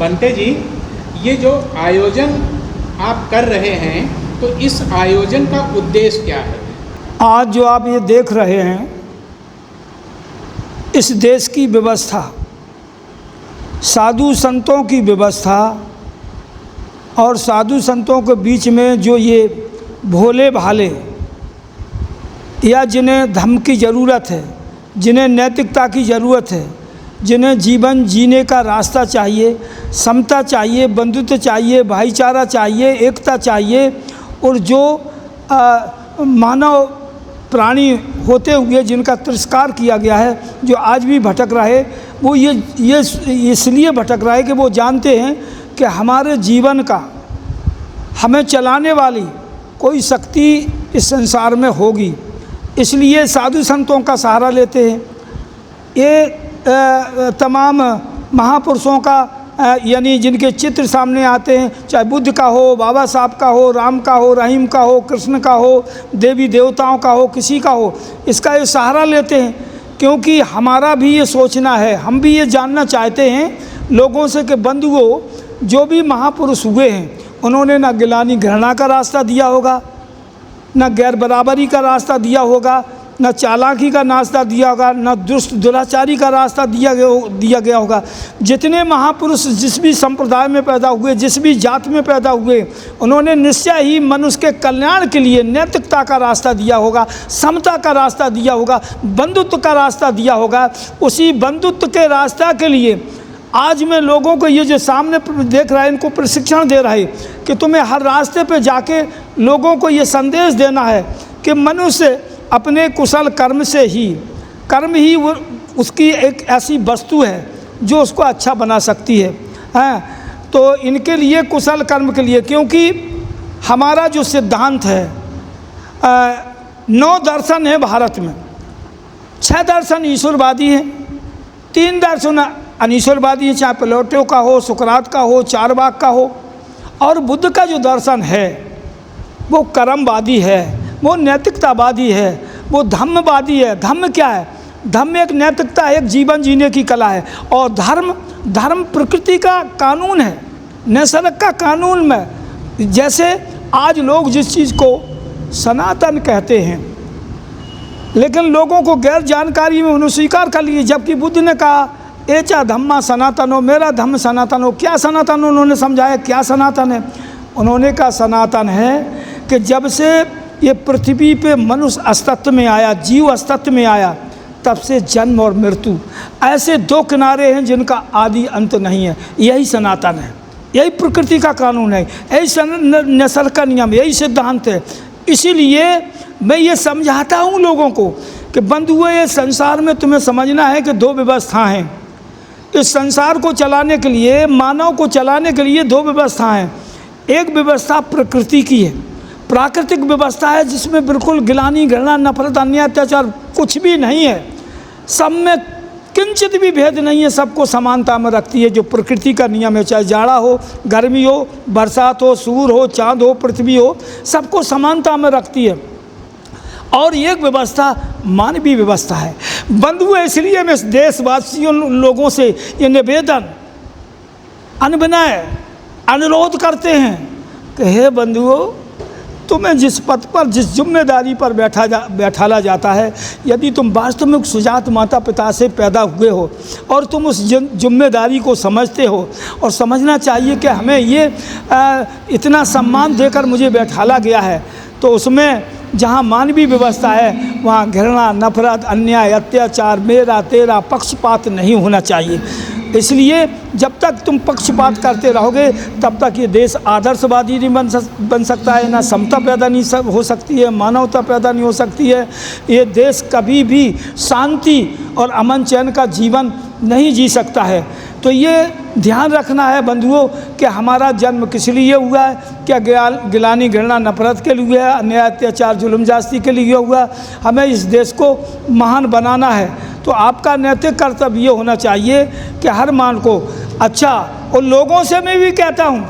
बंते जी, ये जो आयोजन आप कर रहे हैं तो इस आयोजन का उद्देश्य क्या है? आज जो आप ये देख रहे हैं, इस देश की व्यवस्था, साधु संतों की व्यवस्था और साधु संतों के बीच में जो ये भोले भाले या जिन्हें धर्म की ज़रूरत है, जिन्हें नैतिकता की ज़रूरत है, जिन्हें जीवन जीने का रास्ता चाहिए, समता चाहिए, बंधुत्व चाहिए, भाईचारा चाहिए, एकता चाहिए, और जो मानव प्राणी होते हुए जिनका तिरस्कार किया गया है, जो आज भी भटक रहे, वो ये इसलिए भटक रहा है कि वो जानते हैं कि हमारे जीवन का, हमें चलाने वाली कोई शक्ति इस संसार में होगी, इसलिए साधु संतों का सहारा लेते हैं। ये तमाम महापुरुषों का यानी जिनके चित्र सामने आते हैं, चाहे बुद्ध का हो, बाबा साहब का हो, राम का हो, रहीम का हो, कृष्ण का हो, देवी देवताओं का हो, किसी का हो, इसका ये सहारा लेते हैं, क्योंकि हमारा भी ये सोचना है, हम भी ये जानना चाहते हैं लोगों से कि बंधुओं, जो भी महापुरुष हुए हैं उन्होंने ना गिलानी घृणा का रास्ता दिया होगा, ना गैर बराबरी का रास्ता दिया होगा, न चालाकी का रास्ता दिया होगा, न दुष्ट दुराचारी का रास्ता दिया गया होगा। जितने महापुरुष जिस भी संप्रदाय में पैदा हुए, जिस भी जात में पैदा हुए, उन्होंने निश्चय ही मनुष्य के कल्याण के लिए नैतिकता का रास्ता दिया होगा, समता का रास्ता दिया होगा, बंधुत्व का रास्ता दिया होगा। उसी बंधुत्व के रास्ता के लिए आज मैं लोगों को ये जो सामने देख रहा है, इनको प्रशिक्षण दे रहा है कि तुम्हें हर रास्ते पे जाके लोगों को ये संदेश देना है कि मनुष्य अपने कुशल कर्म से ही, कर्म ही वो उसकी एक ऐसी वस्तु है जो उसको अच्छा बना सकती है। तो इनके लिए कुशल कर्म के लिए, क्योंकि हमारा जो सिद्धांत है, 9 दर्शन है भारत में, 6 दर्शन ईश्वरवादी हैं, 3 दर्शन अनीश्वरवादी है, चाहे प्लेटो का हो, सुकरात का हो, चारवाक का हो, और बुद्ध का जो दर्शन है वो कर्मवादी है, वो नैतिकतावादी है, वो धम्मवादी है। धम्म क्या है? धम्म एक नैतिकता है, एक जीवन जीने की कला है, और धर्म प्रकृति का कानून है, निसर्ग का कानून में। जैसे आज लोग जिस चीज़ को सनातन कहते हैं, लेकिन लोगों को गैर जानकारी में उन्होंने स्वीकार कर लिए, जबकि बुद्ध ने कहा एचा धम्मा सनातन हो, मेरा धम्म सनातन हो। क्या सनातन उन्होंने समझाया, क्या सनातन है? उन्होंने कहा सनातन है कि जब से ये पृथ्वी पे मनुष्य अस्तित्व में आया, जीव अस्तित्व में आया, तब से जन्म और मृत्यु ऐसे 2 किनारे हैं जिनका आदि अंत नहीं है। यही सनातन है, यही प्रकृति का कानून है, यही निसर्ग का नियम, यही सिद्धांत है। इसीलिए मैं ये समझाता हूँ लोगों को कि बंधुओं, ये संसार में तुम्हें समझना है कि 2 व्यवस्था हैं। इस संसार को चलाने के लिए, मानव को चलाने के लिए 2 व्यवस्था हैं। एक व्यवस्था प्रकृति की है, प्राकृतिक व्यवस्था है, जिसमें बिल्कुल गिलानी घृणा नफरत अन्याय अत्याचार कुछ भी नहीं है, सब में किंचित भी भेद नहीं है, सबको समानता में रखती है। जो प्रकृति का नियम है, चाहे जाड़ा हो, गर्मी हो, बरसात हो, सूर्य हो, चाँद हो, पृथ्वी हो, सबको समानता में रखती है। और एक व्यवस्था मानवीय व्यवस्था है। बंधुओं, इसलिए मैं देशवासियों लोगों से ये निवेदन, अनविनय अनुरोध करते हैं कि हे बंधुओं, तुम्हें जिस पद पर, जिस जिम्मेदारी पर बैठाला जाता है, यदि तुम वास्तव में सुजात माता पिता से पैदा हुए हो और तुम उस जिम्मेदारी को समझते हो, और समझना चाहिए कि हमें ये इतना सम्मान देकर मुझे बैठाला गया है, तो उसमें जहाँ मानवीय व्यवस्था है वहाँ घृणा नफरत अन्याय अत्याचार मेरा तेरा पक्षपात नहीं होना चाहिए। इसलिए जब तक तुम पक्षपात करते रहोगे तब तक ये देश आदर्शवादी नहीं बन सकता है, ना समता पैदा नहीं हो सकती है, मानवता पैदा नहीं हो सकती है। ये देश कभी भी शांति और अमन चैन का जीवन नहीं जी सकता है। तो ये ध्यान रखना है बंधुओं कि हमारा जन्म किस लिए हुआ है, क्या गिलानी घृणा नफरत के लिए है, अन्याय अत्याचार जुल्म जास्ती के लिए हुआ। हमें इस देश को महान बनाना है, तो आपका नैतिक कर्तव्य ये होना चाहिए कि हर मान को अच्छा। और लोगों से मैं भी कहता हूँ,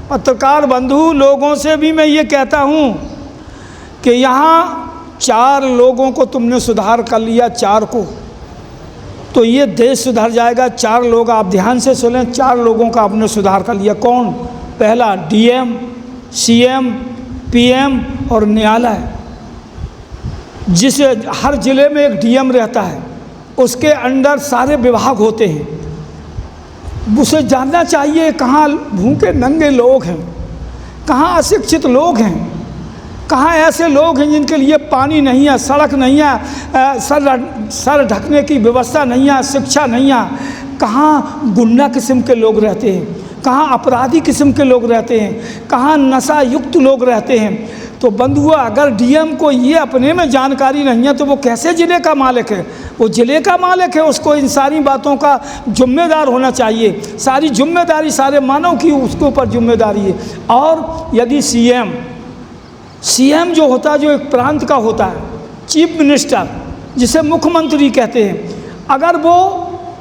पत्रकार बंधु, लोगों से भी मैं ये कहता हूँ कि यहाँ 4 लोगों को तुमने सुधार कर लिया, 4 को, तो ये देश सुधर जाएगा। 4 लोग आप ध्यान से सुनें, 4 लोगों का आपने सुधार कर लिया। कौन? पहला डीएम, सीएम, पीएम और न्यायालय। जिसे हर ज़िले में एक डीएम रहता है, उसके अंडर सारे विभाग होते हैं। उसे जानना चाहिए कहाँ भूखे नंगे लोग हैं, कहाँ अशिक्षित लोग हैं, कहाँ ऐसे लोग हैं जिनके लिए पानी नहीं है, सड़क नहीं है, सर ढकने की व्यवस्था नहीं है, शिक्षा नहीं है, कहाँ गुंडा किस्म के लोग रहते हैं, कहाँ अपराधी किस्म के लोग रहते हैं, कहाँ नशा युक्त लोग रहते हैं। तो बंधुआ, अगर डीएम को ये अपने में जानकारी नहीं है तो वो कैसे ज़िले का मालिक है? वो ज़िले का मालिक है, उसको इन सारी बातों का जिम्मेदार होना चाहिए। सारी जिम्मेदारी सारे मानव की उसके ऊपर जिम्मेदारी है। और यदि सीएम जो होता है, जो एक प्रांत का होता है, चीफ मिनिस्टर जिसे मुख्यमंत्री कहते हैं, अगर वो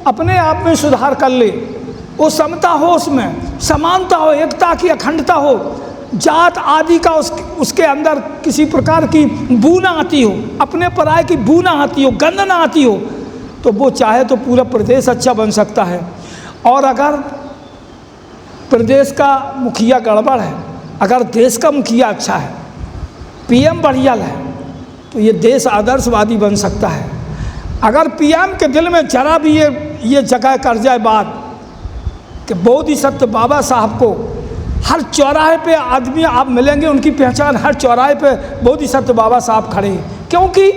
अपने आप में सुधार कर ले, वो समता हो, उसमें समानता हो, एकता की अखंडता हो, जात आदि का उसके अंदर किसी प्रकार की बू ना आती हो, अपने पराये की बू ना आती हो, गंध ना आती हो, तो वो चाहे तो पूरा प्रदेश अच्छा बन सकता है। और अगर प्रदेश का मुखिया गड़बड़ है, अगर देश का मुखिया अच्छा है, पीएम बढ़िया है, तो ये देश आदर्शवादी बन सकता है। अगर पीएम के दिल में जरा भी ये जगह कर जाए बात कि बोधिसत्व बाबा साहब को हर चौराहे पे आदमी आप मिलेंगे, उनकी पहचान हर चौराहे पे बोधिसत्व बाबा साहब खड़े हैं, क्योंकि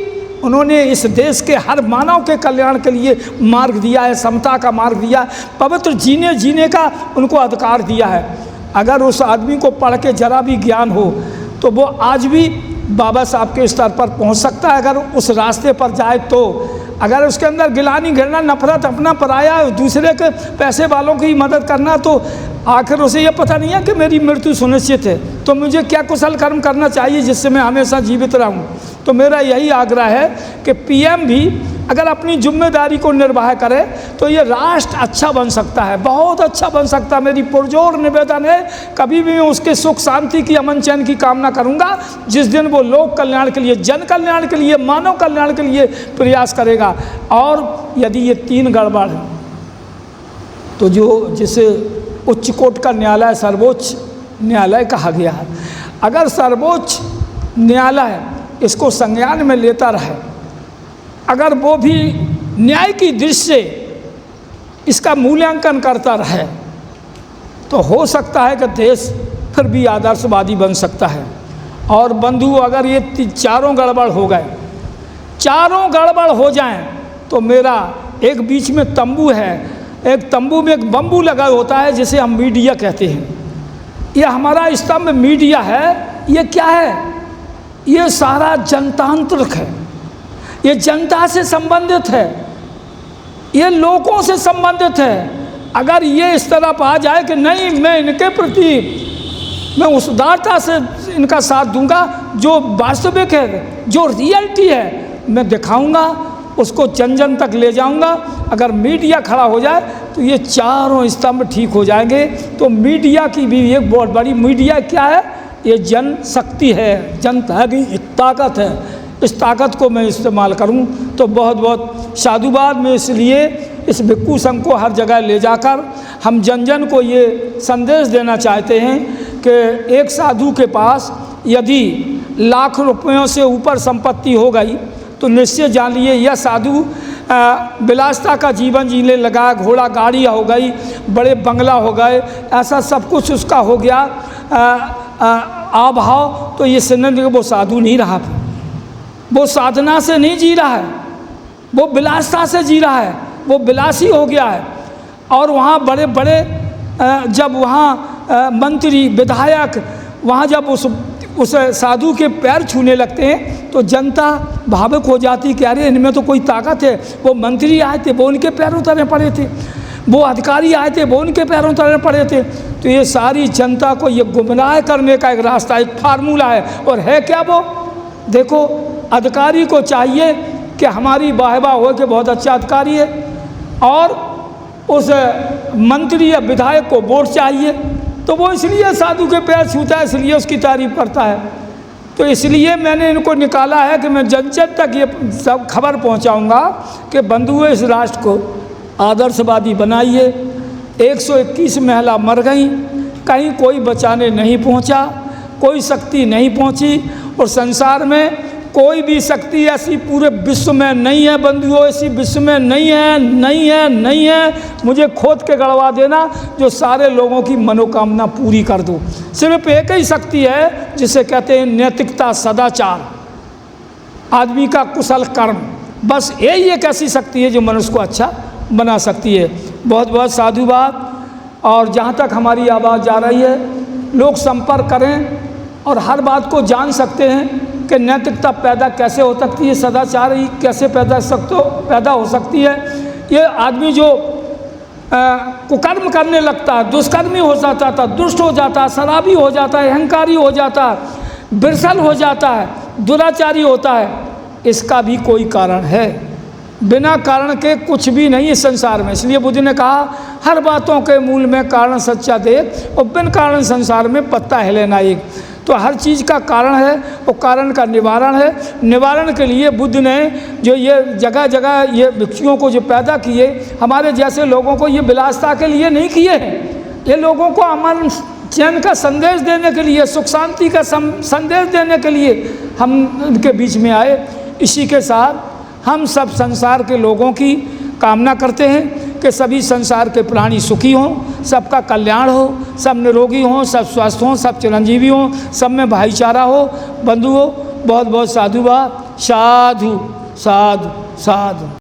उन्होंने इस देश के हर मानव के कल्याण के लिए मार्ग दिया है, समता का मार्ग दिया, पवित्र जीने का उनको अधिकार दिया है। अगर उस आदमी को पढ़ के जरा भी ज्ञान हो तो वो आज भी बाबा साहब के स्तर पर पहुंच सकता है, अगर उस रास्ते पर जाए तो। अगर उसके अंदर गिलानी, घृणा, नफरत, अपना पराया, दूसरे के पैसे वालों की मदद करना, तो आखिर उसे ये पता नहीं है कि मेरी मृत्यु सुनिश्चित है, तो मुझे क्या कुशल कर्म करना चाहिए जिससे मैं हमेशा जीवित रहूं। तो मेरा यही आग्रह है कि पीएम भी अगर अपनी जिम्मेदारी को निर्वाह करे तो ये राष्ट्र अच्छा बन सकता है, बहुत अच्छा बन सकता है। मेरी पुरजोर निवेदन है, कभी भी मैं उसके सुख शांति की, अमन चैन की कामना करूंगा जिस दिन वो लोक कल्याण के लिए, जन कल्याण के लिए, मानव कल्याण के लिए प्रयास करेगा। और यदि ये 3 गड़बड़ है तो जिसे उच्च कोर्ट का न्यायालय सर्वोच्च न्यायालय कहा गया है, अगर सर्वोच्च न्यायालय इसको संज्ञान में लेता रहे, अगर वो भी न्याय की दृष्टि से इसका मूल्यांकन करता रहे, तो हो सकता है कि देश फिर भी आदर्शवादी बन सकता है। और बंधु, अगर ये 4 गड़बड़ हो गए, 4 गड़बड़ हो जाएं, तो मेरा एक बीच में तंबू है, एक तंबू में एक बम्बू लगा होता है जिसे हम मीडिया कहते हैं। ये हमारा स्तंभ मीडिया है। ये क्या है? ये सारा जनतांत्रिक है, ये जनता से संबंधित है, ये लोगों से संबंधित है। अगर ये इस तरफ आ जाए कि नहीं, मैं इनके प्रति मैं उस उदारता से इनका साथ दूंगा, जो वास्तविक है, जो रियलिटी है मैं दिखाऊंगा, उसको जन जन तक ले जाऊंगा। अगर मीडिया खड़ा हो जाए तो ये 4 स्तंभ ठीक हो जाएंगे। तो मीडिया की भी एक बहुत बड़ी, मीडिया क्या है? ये जन शक्ति है, जनता की एक ताकत है। इस ताकत को मैं इस्तेमाल करूं तो बहुत बहुत साधुवाद में। इसलिए इस भिक्खू संघ को हर जगह ले जाकर हम जन जन को ये संदेश देना चाहते हैं कि एक साधु के पास यदि लाख रुपयों से ऊपर संपत्ति हो गई तो निश्चय जान लिए यह साधु विलासिता का जीवन जीने लगा, घोड़ा गाड़ी हो गई, बड़े बंगला हो गए, ऐसा सब कुछ उसका हो गया अभाव, तो ये समझ कि वो साधु नहीं रहा, वो साधना से नहीं जी रहा है, वो विलासिता से जी रहा है, वो विलासी हो गया है। और वहाँ बड़े बड़े जब वहाँ मंत्री विधायक वहाँ जब उस साधु के पैर छूने लगते हैं तो जनता भावुक हो जाती कि अरे इनमें तो कोई ताकत है। वो मंत्री आए थे, वो उनके पैरों उतरने पड़े थे, वो अधिकारी आए थे, वो उनके पैरों उतरने पड़े थे। तो ये सारी जनता को ये गुमराह करने का एक रास्ता, एक फार्मूला है। और है क्या वो? देखो, अधिकारी को चाहिए कि हमारी वाहवाह हो कि बहुत अच्छा अधिकारी है, और उस मंत्री या विधायक को वोट चाहिए, तो वो इसलिए साधु के पैर छूता है, इसलिए उसकी तारीफ करता है। तो इसलिए मैंने इनको निकाला है कि मैं जन जन तक ये सब खबर पहुंचाऊंगा कि बंधुओं, इस राष्ट्र को आदर्शवादी बनाइए। 121 महिला मर गई, कहीं कोई बचाने नहीं पहुंचा, कोई शक्ति नहीं पहुंची, और संसार में कोई भी शक्ति ऐसी पूरे विश्व में नहीं है बंधुओं, ऐसी विश्व में नहीं है, नहीं है, नहीं है। मुझे खोद के गड़वा देना जो सारे लोगों की मनोकामना पूरी कर दो। सिर्फ एक ही शक्ति है जिसे कहते हैं नैतिकता, सदाचार, आदमी का कुशल कर्म। बस यही एक ऐसी शक्ति है जो मनुष्य को अच्छा बना सकती है। बहुत बहुत साधुवाद। और जहाँ तक हमारी आवाज़ जा रही है, लोग संपर्क करें और हर बात को जान सकते हैं कि नैतिकता पैदा कैसे हो सकती है, सदाचार ही कैसे पैदा हो सकती है। ये आदमी जो कुकर्म करने लगता है, दुष्कर्मी हो जाता था, दुष्ट हो जाता है, शराबी हो जाता है, अहंकारी हो जाता है, बिरसल हो जाता है, दुराचारी होता है, इसका भी कोई कारण है। बिना कारण के कुछ भी नहीं है संसार में। इसलिए बुद्ध ने कहा, हर बातों के मूल में कारण सच्चा देख, और बिन कारण संसार में पत्ता हिले ना एक। तो हर चीज़ का कारण है, और कारण का निवारण है। निवारण के लिए बुद्ध ने जो ये जगह जगह ये भिक्षुओं को जो पैदा किए, हमारे जैसे लोगों को ये विलासता के लिए नहीं किए हैं, ये लोगों को अमन चैन का संदेश देने के लिए, सुख शांति का संदेश देने के लिए हम उनके बीच में आए। इसी के साथ हम सब संसार के लोगों की कामना करते हैं कि सभी संसार के प्राणी सुखी हों, सबका कल्याण हो, सब निरोगी हों, सब स्वस्थ हों, सब चिरंजीवी हों, सब में भाईचारा हो। बंधुओं, बहुत बहुत साधुवाद। साधु साधु साधु।